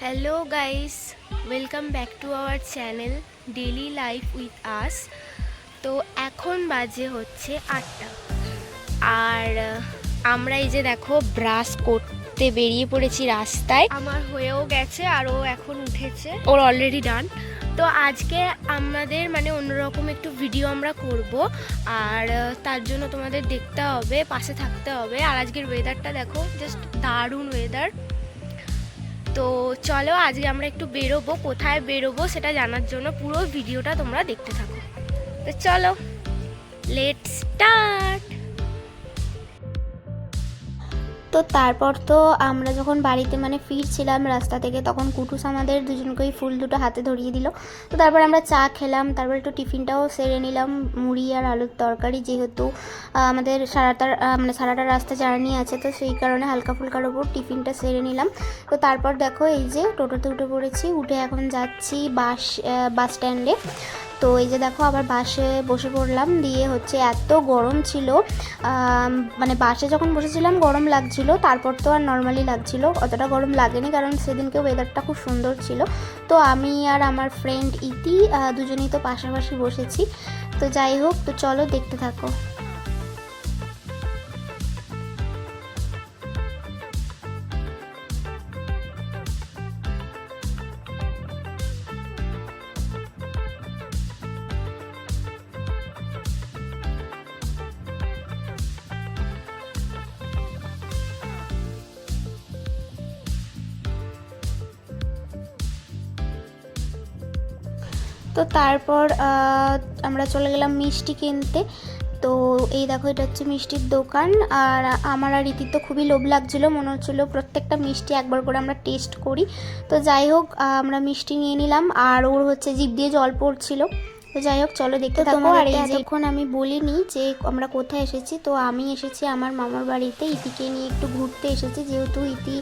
Hello guys, welcome back to our channel daily life with us. তো এখন বাজে হচ্ছে 8টা, আর আমরা এই যে দেখো ব্রাশ করতে বেরিয়ে পড়েছি রাস্তায়। আমার হয়েও গেছে আর ও এখন উঠেছে, ওর অলরেডি ডান। তো আজকে আমাদের অন্যরকম একটু ভিডিও আমরা করব, আর তার জন্য তোমাদের দেখতে হবে, পাশে থাকতে হবে। আর আজকের ওয়েদারটা দেখো, জাস্ট দারুণ ওয়েদার। তো চলো আজকে আমরা একটু বেরোবো, কোথায় বেরোবো সেটা জানার জন্য পুরো ভিডিওটা তোমরা দেখতে থাকো। তো চলো, লেটস স্টার্ট। তো তারপর তো আমরা যখন বাড়িতে ফিরছিলাম রাস্তা থেকে, তখন কুটুস আমাদের দুজনকেই ফুল দুটো হাতে ধরিয়ে দিল। তো তারপর আমরা চা খেলাম, তারপর একটু টিফিনটাও সেরে নিলাম, মুড়ি আর আলুর তরকারি, যেহেতু আমাদের সারাটা রাস্তা জার্নি আছে, তো সেই কারণে হালকা ফুলকার ওপর টিফিনটা সেরে নিলাম। তো তারপর দেখো এই যে টোটোতে উঠে পড়েছি, উঠে এখন যাচ্ছি বাস স্ট্যান্ডে। তো এই যে দেখো আবার বাসে বসে পড়লাম, দিয়ে হচ্ছে এত গরম ছিল, বাসে যখন বসেছিলাম গরম লাগছিল, তারপর তো আর নর্মালি লাগছিল, অতটা গরম লাগেনি কারণ সেদিনকে ওয়েদারটা খুব সুন্দর ছিল। তো আমি আর আমার ফ্রেন্ড ইতি দুজনেই তো পাশাপাশি বসেছি। তো যাই হোক, তো চলো দেখতে থাকো। তো তারপর আমরা চলে গেলাম মিষ্টি কিনতে। তো এই দেখো, এটা হচ্ছে মিষ্টির দোকান, আর আমার আর রীতির তো খুবই লোভ লাগছিলো, মনে হচ্ছিলো প্রত্যেকটা মিষ্টি একবার করে আমরা টেস্ট করি। তো যাই হোক, আমরা মিষ্টি নিয়ে নিলাম, আর ওর হচ্ছে জিভ দিয়ে জল পড়ছিল। তো যাই হোক, চলো দেখতে থাকো। আর এই এতক্ষণ আমি বলিনি যে আমরা কোথায় এসেছি। তো আমি এসেছি আমার মামার বাড়িতে, ইতিকে নিয়ে একটু ঘুরতে এসেছি, যেহেতু ইতি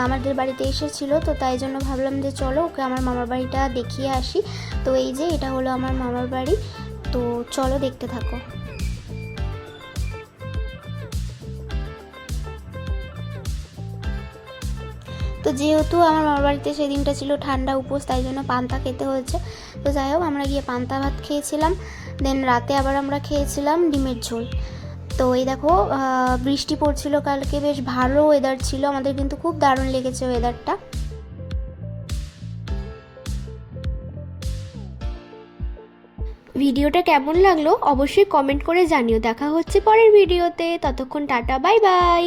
আমাদের বাড়িতে এসেছিল, তো তাই জন্য ভাবলাম যে চলো ওকে আমার মামার বাড়িটা দেখিয়ে আসি। তো এই যে এটা হলো আমার মামার বাড়ি, তো চলো দেখতে থাকো। তো যেহেতু আমার মামার বাড়িতে সেদিনটা ছিল ঠান্ডা উপোস, তাই জন্য পান্তা খেতে হয়েছে। তো যাই হোক, আমরা গিয়ে পান্তা ভাত খেয়েছিলাম, দেন রাতে আবার আমরা খেয়েছিলাম ডিমের ঝোল। তো এই দেখো, বৃষ্টি পড়ছিল কালকে, বেশ ভালো ওয়েদার ছিল আমাদের, কিন্তু খুব দারুণ লেগেছে ওয়েদারটা। ভিডিওটা কেমন লাগলো অবশ্যই কমেন্ট করে জানিও। দেখা হচ্ছে পরের ভিডিওতে, ততক্ষণ টাটা, বাই বাই।